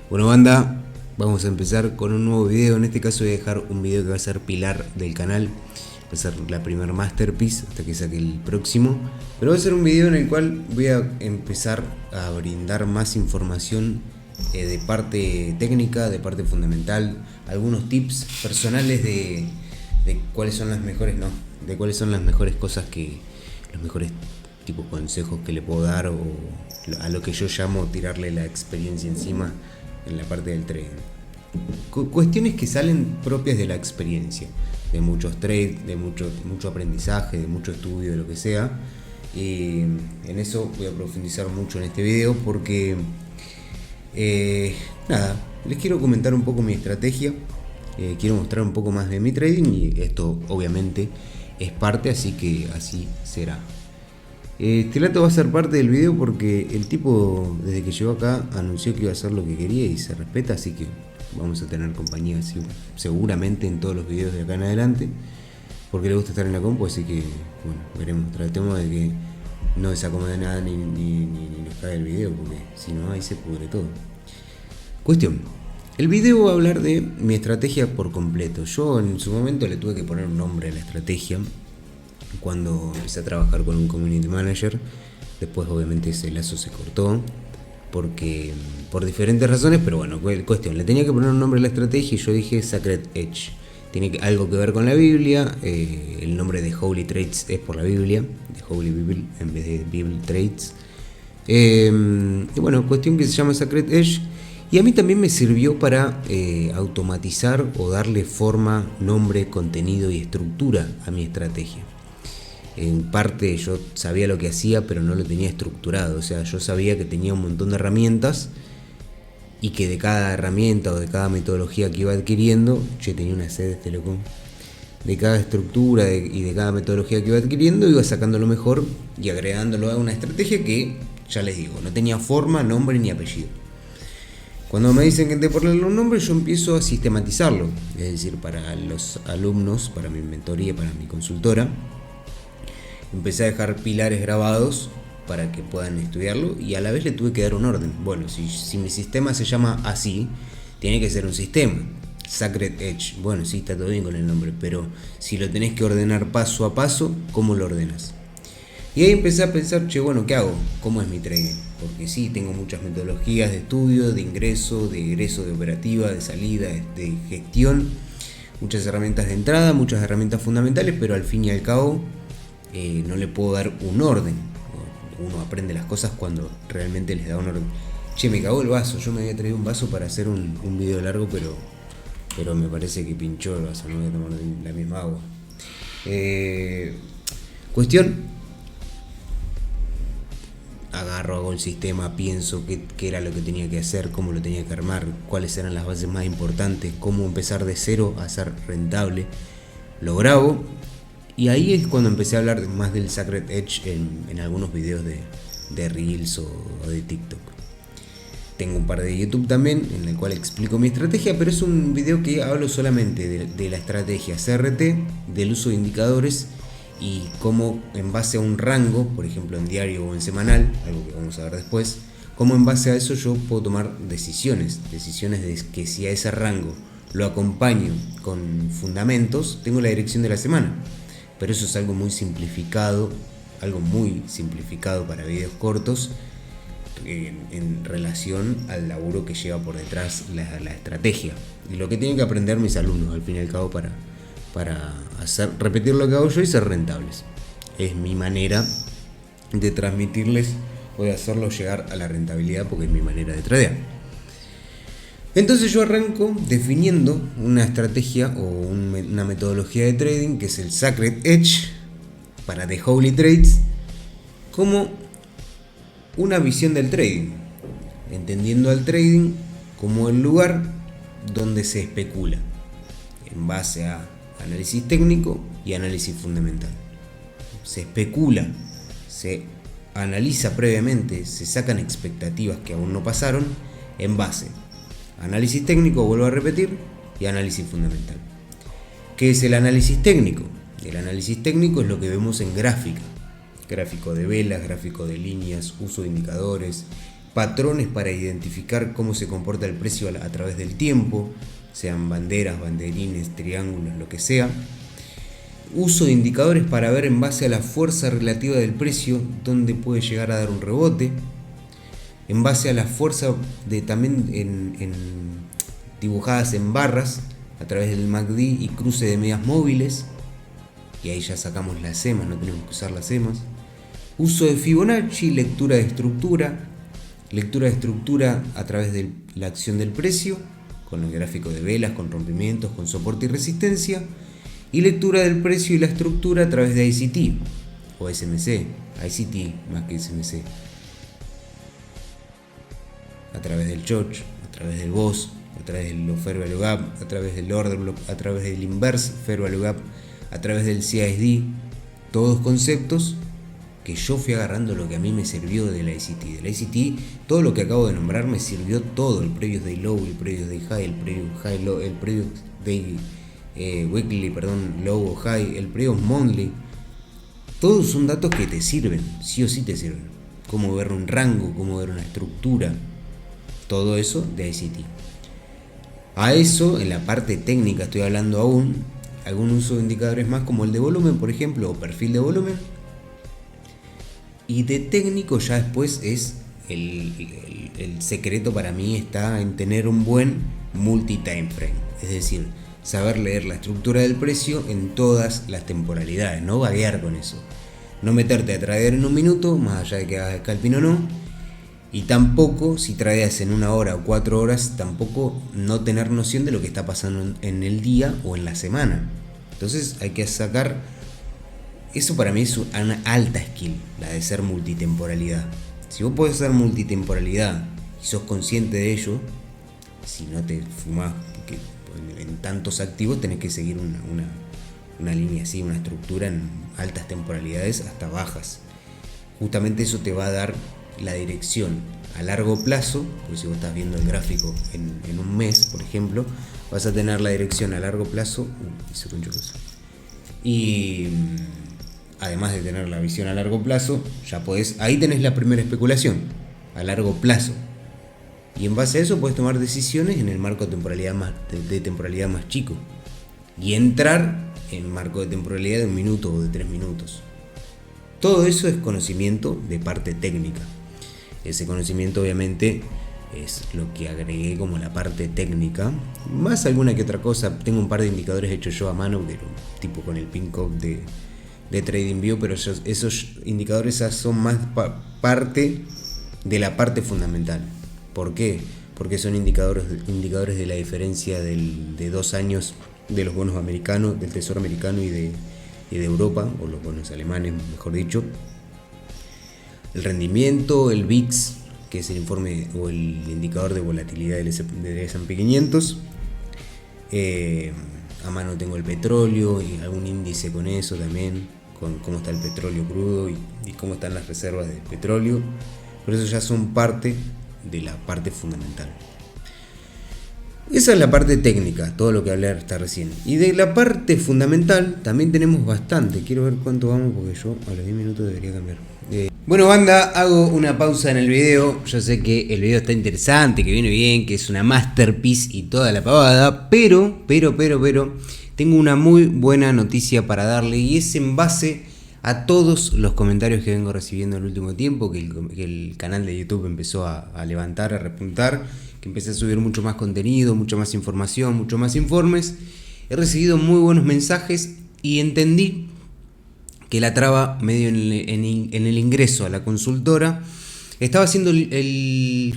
Bueno, banda, vamos a empezar con un nuevo video. En este caso voy a dejar un video que va a ser pilar del canal. Va a ser la primer masterpiece hasta que saque el próximo. Pero va a ser un video en el cual voy a empezar a brindar más información de parte técnica, de parte fundamental, algunos tips personales de cuáles son las mejores, no, de cuáles son las mejores cosas que, los mejores tipos consejos que le puedo dar, o a lo que yo llamo tirarle la experiencia encima en la parte del trading. Cuestiones que salen propias de la experiencia, de muchos trades, de mucho aprendizaje, de mucho estudio, de lo que sea. Y en eso voy a profundizar mucho en este video porque nada, les quiero comentar un poco mi estrategia. Quiero mostrar un poco más de mi trading y esto obviamente es parte, así que así será. Este relato va a ser parte del video porque el tipo desde que llegó acá anunció que iba a hacer lo que quería y se respeta, así que vamos a tener compañía seguramente en todos los videos de acá en adelante, porque le gusta estar en la compu, así que bueno, veremos. Tratemos de que no desacomode nada ni nos cae el video, porque si no ahí se pudre todo. Cuestión, el video va a hablar de mi estrategia por completo. Yo en su momento le tuve que poner un nombre a la estrategia cuando empecé a trabajar con un community manager. Después obviamente ese lazo se cortó porque por diferentes razones, pero bueno, cuestión, le tenía que poner un nombre a la estrategia y yo dije Sacred Edge. Tiene algo que ver con la Biblia. El nombre de Holy Trades es por la Biblia, de Holy Bible en vez de Bible Trades. Y bueno, cuestión que se llama Sacred Edge. Y a mí también me sirvió para automatizar o darle forma, nombre, contenido y estructura a mi estrategia. En parte yo sabía lo que hacía, pero no lo tenía estructurado. O sea, yo sabía que tenía un montón de herramientas y que de cada herramienta o de cada metodología que iba adquiriendo, tenía una sed este loco, de cada estructura y de cada metodología que iba adquiriendo, iba sacando lo mejor y agregándolo a una estrategia que, ya les digo, no tenía forma, nombre ni apellido. Cuando me dicen que te ponerle un nombre, yo empiezo a sistematizarlo. Es decir, para los alumnos, para mi mentoría, para mi consultora, empecé a dejar pilares grabados para que puedan estudiarlo y a la vez le tuve que dar un orden. Bueno, si mi sistema se llama así, tiene que ser un sistema. Sacred Edge, bueno, sí, está todo bien con el nombre, pero si lo tenés que ordenar paso a paso, ¿cómo lo ordenas? Y ahí empecé a pensar, bueno, ¿qué hago? ¿Cómo es mi trading? Porque sí, tengo muchas metodologías de estudio, de ingreso, de egreso, de operativa, de salida, de gestión, muchas herramientas de entrada, muchas herramientas fundamentales, pero al fin y al cabo no le puedo dar un orden. Uno aprende las cosas cuando realmente les da un orden. Me cagó el vaso. Yo me había traído un vaso para hacer un video largo, pero me parece que pinchó el vaso. No voy a tomar la misma agua. Cuestión. Hago el sistema, pienso qué era lo que tenía que hacer, cómo lo tenía que armar, cuáles eran las bases más importantes, cómo empezar de cero a ser rentable. Lo grabo. Y ahí es cuando empecé a hablar más del Sacred Edge en algunos videos de Reels o de TikTok. Tengo un par de YouTube también en el cual explico mi estrategia, pero es un video que hablo solamente de la estrategia CRT, del uso de indicadores y cómo en base a un rango, por ejemplo en diario o en semanal, algo que vamos a ver después, cómo en base a eso yo puedo tomar decisiones de que si a ese rango lo acompaño con fundamentos, tengo la dirección de la semana. Pero eso es algo muy simplificado para videos cortos en relación al laburo que lleva por detrás la estrategia y lo que tienen que aprender mis alumnos al fin y al cabo para repetir lo que hago yo y ser rentables. Es mi manera de transmitirles o de hacerlos llegar a la rentabilidad, porque es mi manera de tradear. Entonces yo arranco definiendo una estrategia o una metodología de trading que es el Sacred Edge para The Holy Trades, como una visión del trading, entendiendo al trading como el lugar donde se especula en base a análisis técnico y análisis fundamental. Se especula, se analiza previamente, se sacan expectativas que aún no pasaron en base análisis técnico, vuelvo a repetir, y análisis fundamental. ¿Qué es el análisis técnico? El análisis técnico es lo que vemos en gráfica. Gráfico de velas, gráfico de líneas, uso de indicadores, patrones para identificar cómo se comporta el precio a través del tiempo, sean banderas, banderines, triángulos, lo que sea. Uso de indicadores para ver en base a la fuerza relativa del precio dónde puede llegar a dar un rebote. En base a la fuerza también dibujadas en barras a través del MACD y cruce de medias móviles. Y ahí ya sacamos las EMAs, no tenemos que usar las EMAs. Uso de Fibonacci, lectura de estructura a través de la acción del precio, con el gráfico de velas, con rompimientos, con soporte y resistencia, y lectura del precio y la estructura a través de ICT o SMC, ICT más que SMC, a través del Choch, a través del BOS, a través del Fair Value Gap, a través del Order Block, a través del Inverse Fair Value Gap, a través del CISD, todos conceptos que yo fui agarrando lo que a mí me sirvió de la ICT. De la ICT, todo lo que acabo de nombrar me sirvió todo, el Previous Day Low, el Previous Day High, el Previous High Low, el Previous Day Weekly, Low o High, el Previous Monthly. Todos son datos que te sirven, sí o sí te sirven. Cómo ver un rango, cómo ver una estructura, todo eso de ICT. A eso, en la parte técnica estoy hablando aún, algún uso de indicadores más como el de volumen, por ejemplo, o perfil de volumen. Y de técnico ya después es el secreto para mí está en tener un buen multi-time frame. Es decir, saber leer la estructura del precio en todas las temporalidades, no vaguear con eso. No meterte a tradear en un minuto, más allá de que hagas scalping o no. Y tampoco, si tradeas en 1 hora o 4 horas, tampoco no tener noción de lo que está pasando en el día o en la semana. Entonces hay que sacar... Eso para mí es una alta skill, la de ser multitemporalidad. Si vos podés hacer multitemporalidad y sos consciente de ello, si no te fumás en tantos activos, tenés que seguir una línea así, una estructura en altas temporalidades hasta bajas. Justamente eso te va a dar la dirección a largo plazo, porque si vos estás viendo el gráfico en un mes, por ejemplo, vas a tener la dirección a largo plazo. Y además de tener la visión a largo plazo, ya podés, ahí tenés la primera especulación, a largo plazo. Y en base a eso podés tomar decisiones en el marco de temporalidad más chico. Y entrar en marco de temporalidad de 1 minuto o de 3 minutos. Todo eso es conocimiento de parte técnica. Ese conocimiento obviamente es lo que agregué como la parte técnica. Más alguna que otra cosa. Tengo un par de indicadores hechos yo a mano, tipo con el pin code de TradingView, pero esos indicadores son más parte de la parte fundamental. ¿Por qué? Porque son indicadores de la diferencia de 2 años de los bonos americanos, del Tesoro americano y de Europa, o los bonos alemanes, mejor dicho. El rendimiento, el VIX, que es el informe o el indicador de volatilidad del S&P 500. A mano tengo el petróleo y algún índice con eso también, con cómo está el petróleo crudo y cómo están las reservas de petróleo. Por eso ya son parte de la parte fundamental. Esa es la parte técnica, todo lo que hablé hasta recién. Y de la parte fundamental también tenemos bastante. Quiero ver cuánto vamos porque yo a los 10 minutos debería cambiar. Bueno, banda, hago una pausa en el video. Yo sé que el video está interesante, que viene bien, que es una masterpiece y toda la pavada, pero tengo una muy buena noticia para darle, y es en base a todos los comentarios que vengo recibiendo en el último tiempo, que el canal de YouTube empezó a levantar, a repuntar, que empecé a subir mucho más contenido, mucha más información, mucho más informes. He recibido muy buenos mensajes y entendí que la traba medio en el ingreso a la consultora estaba haciendo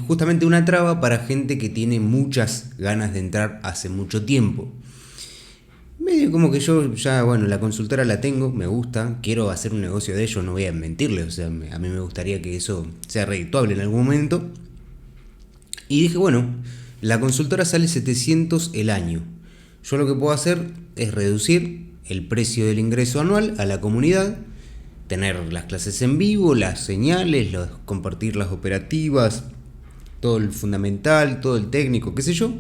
justamente una traba para gente que tiene muchas ganas de entrar hace mucho tiempo. Medio como que yo ya, bueno, la consultora la tengo, me gusta, quiero hacer un negocio de ello, no voy a mentirles, o sea, a mí me gustaría que eso sea redituable en algún momento. Y dije, bueno, la consultora sale 700 el año. Yo lo que puedo hacer es reducir el precio del ingreso anual a la comunidad, tener las clases en vivo, las señales, compartir las operativas, todo el fundamental, todo el técnico, qué sé yo.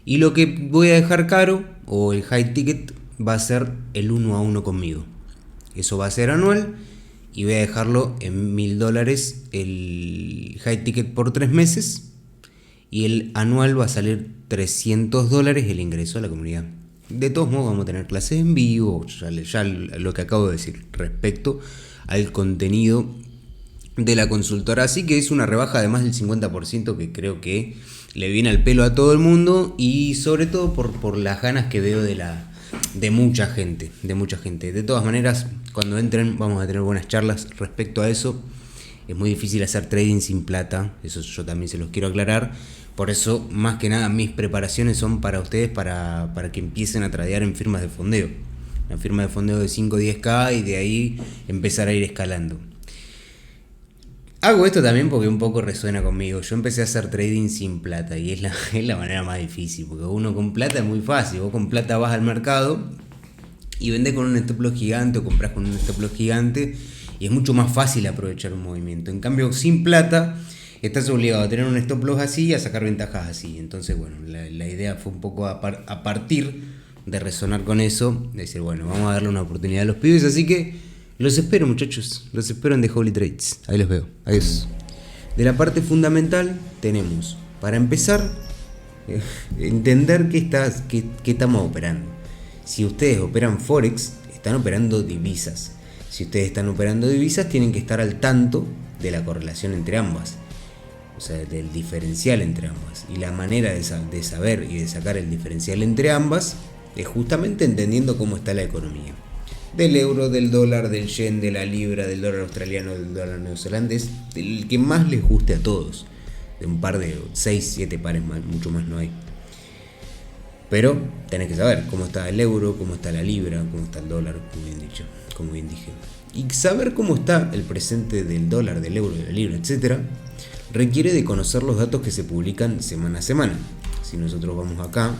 Y lo que voy a dejar caro, o el high ticket, va a ser el 1 a 1 conmigo. Eso va a ser anual y voy a dejarlo en $1000 el high ticket por 3 meses y el anual va a salir $300 el ingreso a la comunidad. De todos modos vamos a tener clases en vivo, ya lo que acabo de decir respecto al contenido de la consultora, así que es una rebaja de más del 50% que creo que le viene al pelo a todo el mundo y sobre todo por las ganas que veo de mucha gente. De todas maneras, cuando entren vamos a tener buenas charlas respecto a eso. Es muy difícil hacer trading sin plata, eso yo también se los quiero aclarar. Por eso, más que nada, mis preparaciones son para ustedes, para que empiecen a tradear en firmas de fondeo. Una firma de fondeo de 5 o 10K y de ahí empezar a ir escalando. Hago esto también porque un poco resuena conmigo. Yo empecé a hacer trading sin plata y es la manera más difícil, porque uno con plata es muy fácil. Vos con plata vas al mercado y vendés con un stop loss gigante o comprás con un stop loss gigante y es mucho más fácil aprovechar un movimiento. En cambio, sin plata estás obligado a tener un stop loss así y a sacar ventajas así. Entonces, bueno, la idea fue un poco a partir de resonar con eso, de decir, bueno, vamos a darle una oportunidad a los pibes, así que los espero, muchachos, los espero en The Holy Trades. Ahí los veo, adiós. De la parte fundamental tenemos, para empezar, entender qué estamos operando. Si ustedes operan Forex, están operando divisas. Si ustedes están operando divisas, tienen que estar al tanto de la correlación entre ambas, o sea, del diferencial entre ambas. Y la manera de saber y de sacar el diferencial entre ambas es justamente entendiendo cómo está la economía. Del euro, del dólar, del yen, de la libra, del dólar australiano, del dólar neozelandés, el que más les guste a todos. De un par de 6, 7 pares más, mucho más no hay. Pero tenés que saber cómo está el euro, cómo está la libra, cómo está el dólar, como bien dije. Y saber cómo está el presente del dólar, del euro, de la libra, etc., requiere de conocer los datos que se publican semana a semana. Si nosotros vamos acá,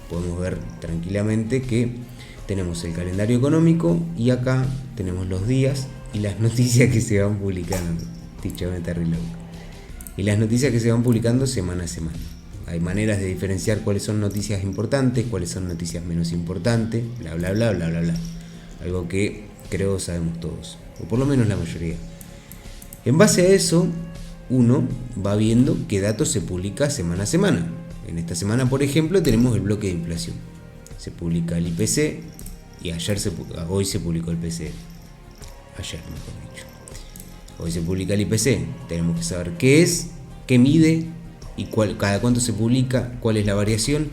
podemos ver tranquilamente que tenemos el calendario económico y acá tenemos los días y las noticias que se van publicando. Y las noticias que se van publicando semana a semana. Hay maneras de diferenciar cuáles son noticias importantes, cuáles son noticias menos importantes, bla bla bla bla bla bla. Algo que creo sabemos todos, o por lo menos la mayoría. En base a eso, uno va viendo qué datos se publica semana a semana. En esta semana, por ejemplo, tenemos el bloque de inflación. Se publica el IPC y hoy se publicó el PCE. Ayer, mejor dicho. Hoy se publica el IPC. Tenemos que saber qué es, qué mide y cada cuánto se publica, cuál es la variación.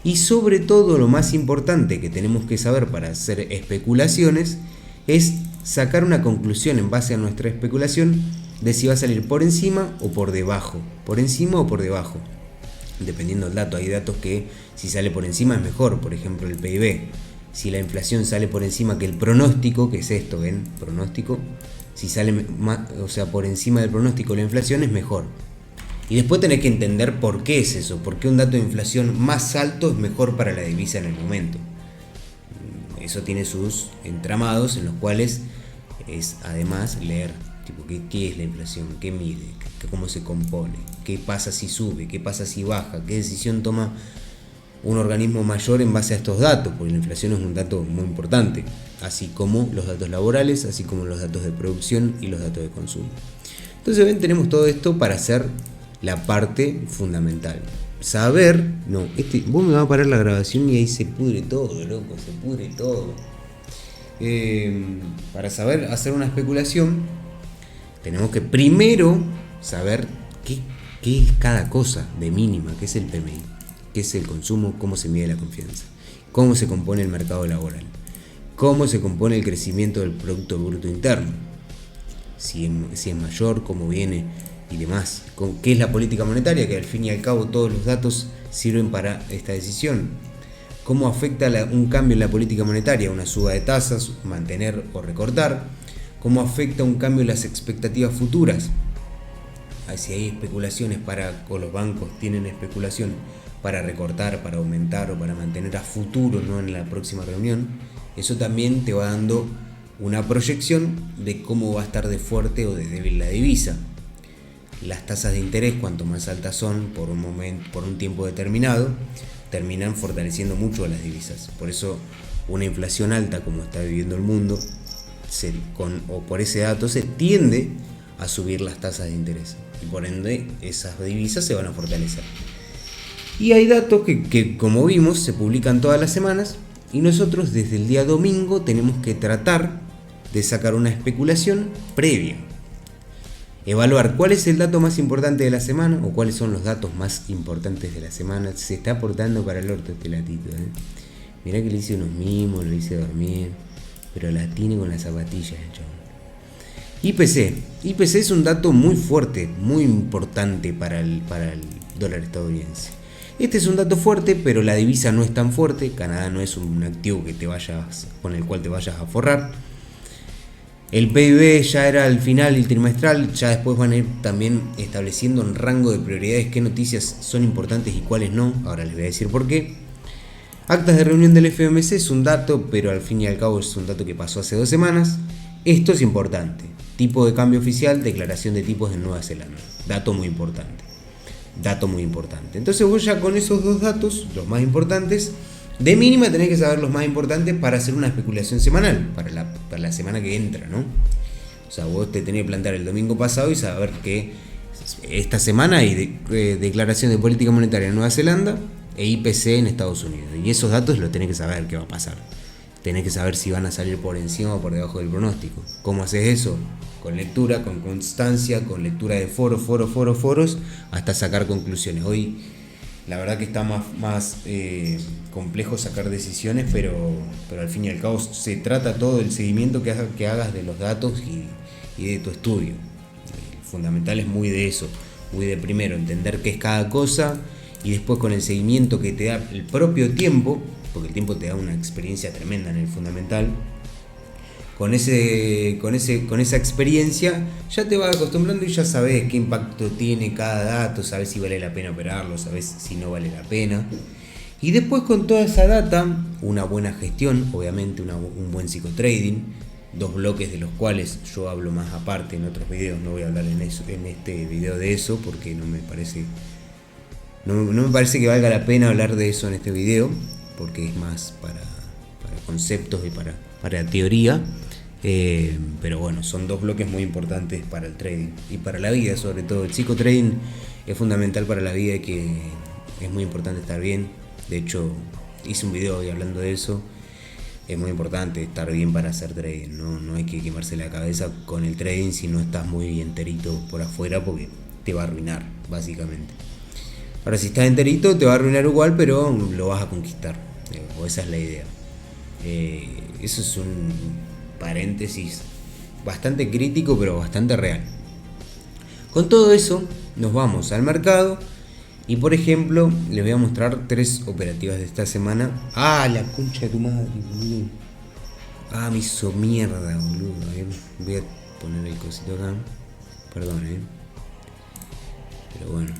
Y sobre todo, lo más importante que tenemos que saber para hacer especulaciones es sacar una conclusión en base a nuestra especulación de si va a salir por encima o por debajo. Por encima o por debajo. Dependiendo del dato, hay datos que si sale por encima es mejor, por ejemplo el PIB. Si la inflación sale por encima que el pronóstico, que es esto, ¿ven? Pronóstico. Si sale por encima del pronóstico la inflación es mejor. Y después tenés que entender por qué es eso, por qué un dato de inflación más alto es mejor para la divisa en el momento. Eso tiene sus entramados en los cuales es además leer tipo qué es la inflación, qué mide, cómo se compone, qué pasa si sube, qué pasa si baja, qué decisión toma un organismo mayor en base a estos datos, porque la inflación es un dato muy importante, así como los datos laborales, así como los datos de producción y los datos de consumo. Entonces ven, tenemos todo esto para hacer la parte fundamental. Saber, vos me vas a parar la grabación y ahí se pudre todo, loco, se pudre todo. Para saber hacer una especulación, tenemos que primero saber qué es cada cosa de mínima, qué es el PMI, qué es el consumo, cómo se mide la confianza, cómo se compone el mercado laboral, cómo se compone el crecimiento del Producto Bruto Interno, si es mayor, cómo viene y demás, qué es la política monetaria, que al fin y al cabo todos los datos sirven para esta decisión, cómo afecta un cambio en la política monetaria, una suba de tasas, mantener o recortar, cómo afecta un cambio en las expectativas futuras, si hay especulaciones o los bancos tienen especulación para recortar, para aumentar o para mantener a futuro, no en la próxima reunión, eso también te va dando una proyección de cómo va a estar de fuerte o de débil la divisa. Las tasas de interés, cuanto más altas son por un tiempo determinado, terminan fortaleciendo mucho a las divisas. Por eso una inflación alta como está viviendo el mundo o por ese dato se tiende a subir las tasas de interés y por ende esas divisas se van a fortalecer. Y hay datos que como vimos se publican todas las semanas y nosotros desde el día domingo tenemos que tratar de sacar una especulación previa. Evaluar cuál es el dato más importante de la semana o cuáles son los datos más importantes de la semana. Se está aportando para el orto este latito, Mirá que le hice unos mimos, le hice dormir, pero la tiene con las zapatillas, chabón. IPC es un dato muy fuerte, muy importante para el dólar estadounidense. Este es un dato fuerte, pero la divisa no es tan fuerte. Canadá no es un activo con el cual te vayas a forrar. El PIB ya era al final el trimestral, ya después van a ir también estableciendo un rango de prioridades, qué noticias son importantes y cuáles no. Ahora les voy a decir por qué. Actas de reunión del FOMC es un dato, pero al fin y al cabo es un dato que pasó hace 2 semanas. Esto es importante. Tipo de cambio oficial, declaración de tipos de Nueva Zelanda. Dato muy importante. Entonces vos ya con esos 2 datos, los más importantes, de mínima tenés que saber los más importantes para hacer una especulación semanal, para la semana que entra, ¿no? O sea, vos te tenés que plantear el domingo pasado y saber que esta semana hay declaración de política monetaria en Nueva Zelanda e IPC en Estados Unidos. Y esos datos los tenés que saber qué va a pasar. Tenés que saber si van a salir por encima o por debajo del pronóstico. ¿Cómo haces eso? Con lectura, con constancia, con lectura de foros, hasta sacar conclusiones. Hoy la verdad que está más complejo sacar decisiones, pero al fin y al cabo se trata todo del seguimiento que hagas de los datos y de tu estudio. El fundamental es muy de eso, muy de primero entender qué es cada cosa y después con el seguimiento que te da el propio tiempo, porque el tiempo te da una experiencia tremenda en el fundamental. Con esa experiencia ya te vas acostumbrando y ya sabes qué impacto tiene cada dato, sabes si vale la pena operarlo, sabes si no vale la pena. Y después con toda esa data, una buena gestión, obviamente un buen psicotrading, 2 bloques de los cuales yo hablo más aparte en otros videos, no voy a hablar en este video de eso porque no me parece que valga la pena hablar de eso en este video, porque es más para conceptos y para teoría. Pero bueno, son 2 bloques muy importantes para el trading y para la vida, sobre todo. El psicotrading es fundamental para la vida y que es muy importante estar bien. De hecho, hice un video hoy hablando de eso. Es muy importante estar bien para hacer trading. No hay que quemarse la cabeza con el trading si no estás muy enterito por afuera, porque te va a arruinar, básicamente. Ahora, si estás enterito, te va a arruinar igual, pero lo vas a conquistar. O esa es la idea. Eso es un paréntesis bastante crítico, pero bastante real. Con todo eso, nos vamos al mercado y, por ejemplo, les voy a mostrar 3 operativas de esta semana. ¡Ah, la concha de tu madre, boludo! ¡Ah, me hizo mierda, boludo! A ver, voy a poner el cosito acá. Perdón, pero bueno.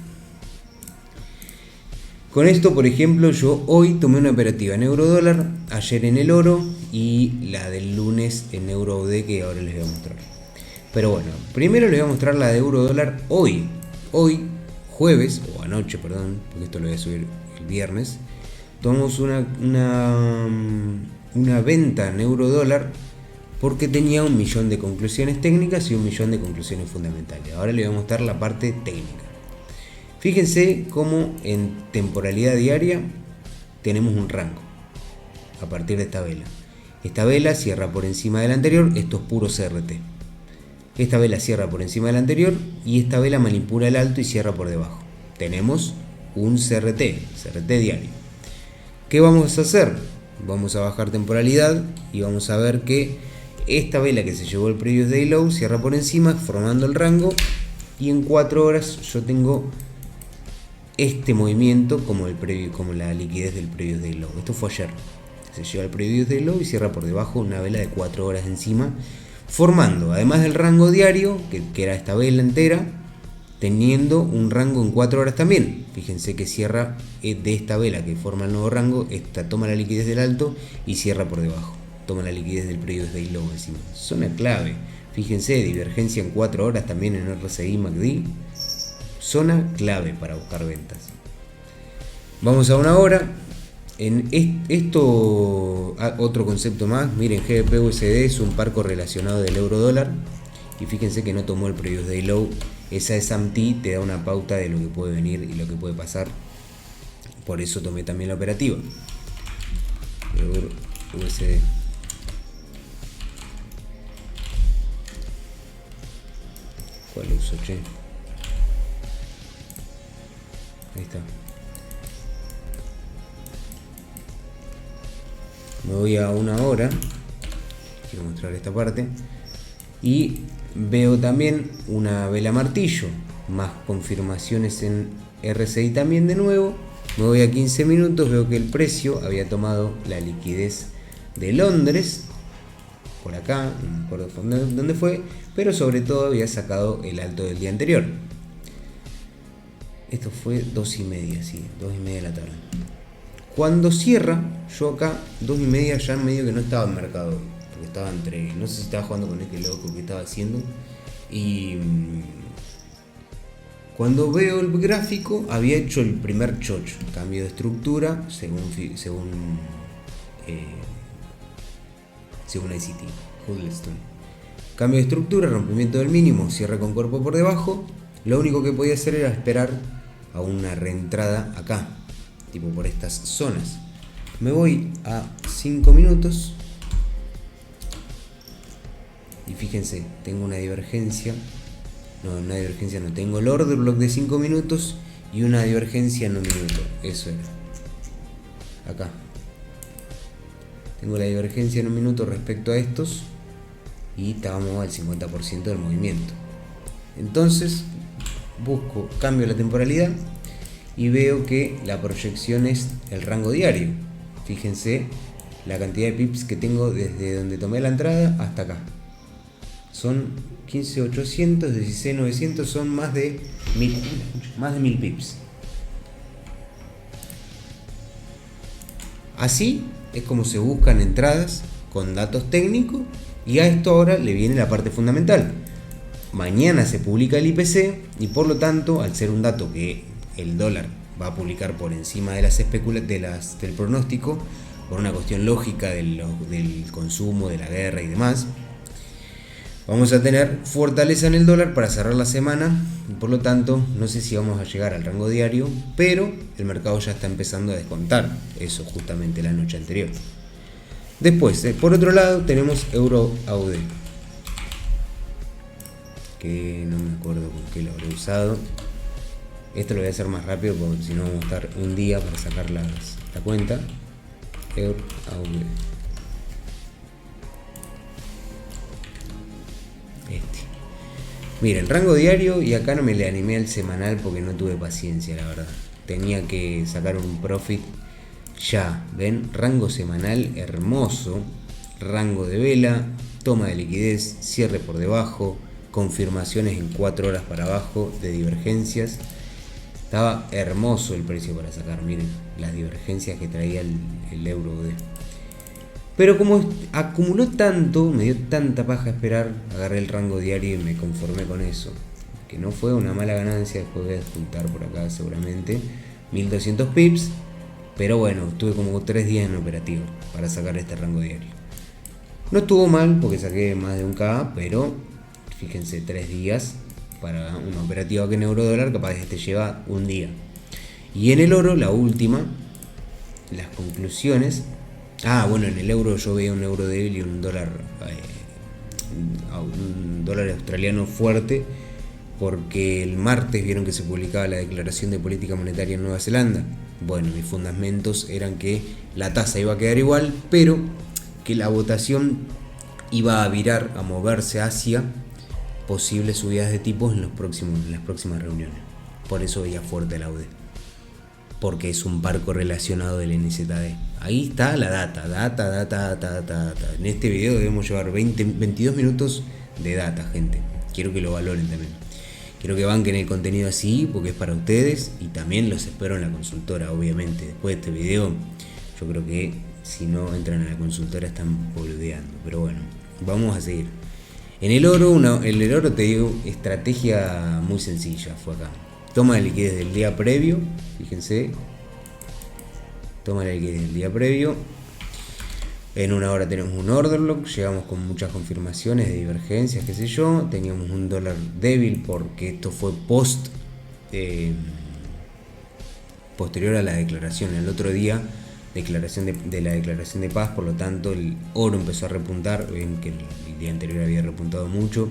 Con esto, por ejemplo, yo hoy tomé una operativa en euro-dólar, ayer en el oro y la del lunes en euro-UD, que ahora les voy a mostrar. Pero bueno, primero les voy a mostrar la de euro-dólar hoy, jueves, o anoche, perdón, porque esto lo voy a subir el viernes. Tomamos una venta en euro-dólar porque tenía 1 millón de conclusiones técnicas y 1 millón de conclusiones fundamentales. Ahora les voy a mostrar la parte técnica. Fíjense cómo en temporalidad diaria tenemos un rango a partir de esta vela. Esta vela cierra por encima de la anterior, esto es puro CRT. Esta vela cierra por encima de la anterior y esta vela manipula el alto y cierra por debajo. Tenemos un CRT diario. ¿Qué vamos a hacer? Vamos a bajar temporalidad y vamos a ver que esta vela que se llevó el Previous Day Low cierra por encima formando el rango y en 4 horas yo tengo este movimiento como la liquidez del Previous Day Low. Esto fue ayer. Se lleva el Previous Day Low y cierra por debajo una vela de 4 horas encima, formando, además del rango diario, que era esta vela entera, teniendo un rango en 4 horas también. Fíjense que cierra de esta vela que forma el nuevo rango, esta toma la liquidez del alto y cierra por debajo. Toma la liquidez del Previous Day Low encima. Zona clave. Fíjense, divergencia en 4 horas también en RSI MACD. Zona clave para buscar ventas. Vamos a una hora. Esto, otro concepto más, miren, GBP-USD es un par correlacionado del euro dólar. Y fíjense que no tomó el previous day low. Esa SMT te da una pauta de lo que puede venir y lo que puede pasar. Por eso tomé también la operativa. Euro USD. ¿Cuál uso, che? Ahí está. Me voy a una hora. Quiero mostrar esta parte. Y veo también una vela martillo. Más confirmaciones en RSI también de nuevo. Me voy a 15 minutos. Veo que el precio había tomado la liquidez de Londres. Por acá, no me acuerdo dónde fue. Pero sobre todo había sacado el alto del día anterior. Esto fue 2:30, sí, 2:30 de la tarde. Cuando cierra, yo acá, 2:30 ya medio que no estaba en mercado. Porque estaba entre, no sé si estaba jugando con este loco que estaba haciendo. Y cuando veo el gráfico, había hecho el primer chocho. Cambio de estructura según ICT, Huddleston. Cambio de estructura, rompimiento del mínimo, cierre con cuerpo por debajo. Lo único que podía hacer era esperar a una reentrada acá, tipo por estas zonas. Me voy a 5 minutos y fíjense, tengo una divergencia. Una divergencia no, tengo el order block de 5 minutos y una divergencia en un minuto. Eso era. Acá. Tengo la divergencia en un minuto respecto a estos y estábamos al 50% del movimiento. Entonces busco, cambio la temporalidad y veo que la proyección es el rango diario. Fíjense la cantidad de pips que tengo desde donde tomé la entrada hasta acá. Son 15.800, 16.900, son más de 1000 pips. Así es como se buscan entradas con datos técnicos, y a esto ahora le viene la parte fundamental. Mañana se publica el IPC y por lo tanto, al ser un dato que el dólar va a publicar por encima de del pronóstico, por una cuestión lógica del consumo, de la guerra y demás, vamos a tener fortaleza en el dólar para cerrar la semana. Y por lo tanto, no sé si vamos a llegar al rango diario, pero el mercado ya está empezando a descontar eso justamente la noche anterior. Después, por otro lado, tenemos Euro AUD, que no me acuerdo con qué lo habré usado. Esto lo voy a hacer más rápido porque si no vamos a estar un día para sacar la cuenta. Euro AUD. Miren, rango diario, y acá no me le animé al semanal porque no tuve paciencia, la verdad. Tenía que sacar un profit ya. ¿Ven? Rango semanal hermoso. Rango de vela, toma de liquidez, cierre por debajo, confirmaciones en 4 horas para abajo de divergencias. Estaba hermoso el precio para sacar, miren, las divergencias que traía el euro UD. Pero como acumuló tanto, me dio tanta paja esperar, agarré el rango diario y me conformé con eso. Que no fue una mala ganancia, después voy a juntar por acá seguramente 1200 pips. Pero bueno, tuve como 3 días en operativo para sacar este rango diario. No estuvo mal porque saqué más de 1K, pero fíjense, 3 días para una operativa que en euro dólar capaz que te lleva un día. Y en el oro, la última, las conclusiones. Bueno, en el euro yo veía un euro débil y un dólar australiano fuerte, porque el martes vieron que se publicaba la declaración de política monetaria en Nueva Zelanda. Bueno, mis fundamentos eran que la tasa iba a quedar igual, pero que la votación iba a virar, a moverse hacia posibles subidas de tipos en las próximas reuniones. Por eso veía fuerte la AUD, porque es un par correlacionado del NZD. Ahí está la data. En este video debemos llevar 22 minutos de data, gente. Quiero que lo valoren también. Quiero que banquen el contenido así, porque es para ustedes, y también los espero en la consultora, obviamente. Después de este video, yo creo que si no entran a la consultora están boludeando. Pero bueno, vamos a seguir. En el oro, el oro, te digo, estrategia muy sencilla fue acá. Toma de liquidez del día previo, fíjense. toma el que el día previo. En una hora tenemos un order lock, llegamos con muchas confirmaciones de divergencias, qué sé yo. Teníamos un dólar débil porque esto fue posterior a la declaración. El otro día, declaración de la declaración de paz, por lo tanto el oro empezó a repuntar. Ven que el día anterior había repuntado mucho.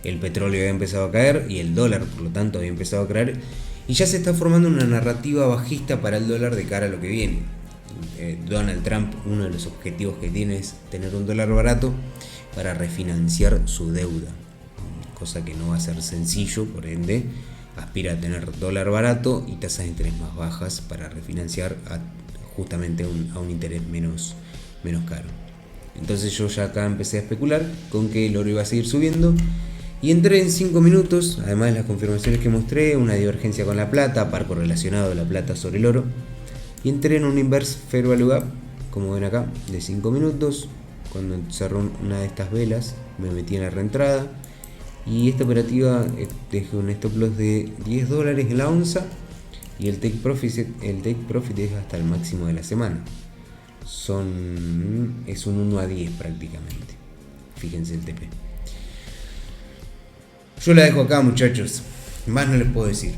El petróleo había empezado a caer y el dólar, por lo tanto, había empezado a caer. Y ya se está formando una narrativa bajista para el dólar de cara a lo que viene. Donald Trump, uno de los objetivos que tiene es tener un dólar barato para refinanciar su deuda, cosa que no va a ser sencillo, por ende aspira a tener dólar barato y tasas de interés más bajas para refinanciar justamente a un interés menos caro. Entonces yo ya acá empecé a especular con que el oro iba a seguir subiendo y entré en 5 minutos, además de las confirmaciones que mostré, una divergencia con la plata, par correlacionado de la plata sobre el oro. Y entré en un inverse fair value gap, como ven acá, de 5 minutos. Cuando cerró una de estas velas, me metí en la reentrada. Y esta operativa dejé un stop loss de $10 en la onza. Y el take profit es hasta el máximo de la semana. Es un 1 a 10 prácticamente. Fíjense el TP. Yo la dejo acá, muchachos. Más no les puedo decir.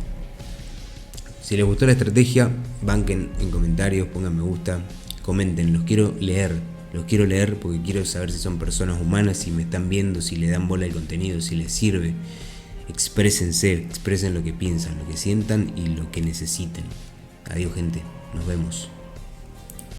Si les gustó la estrategia, banquen en comentarios, pongan me gusta, comenten, los quiero leer porque quiero saber si son personas humanas, si me están viendo, si le dan bola al contenido, si les sirve. Exprésense, expresen lo que piensan, lo que sientan y lo que necesiten. Adiós, gente, nos vemos.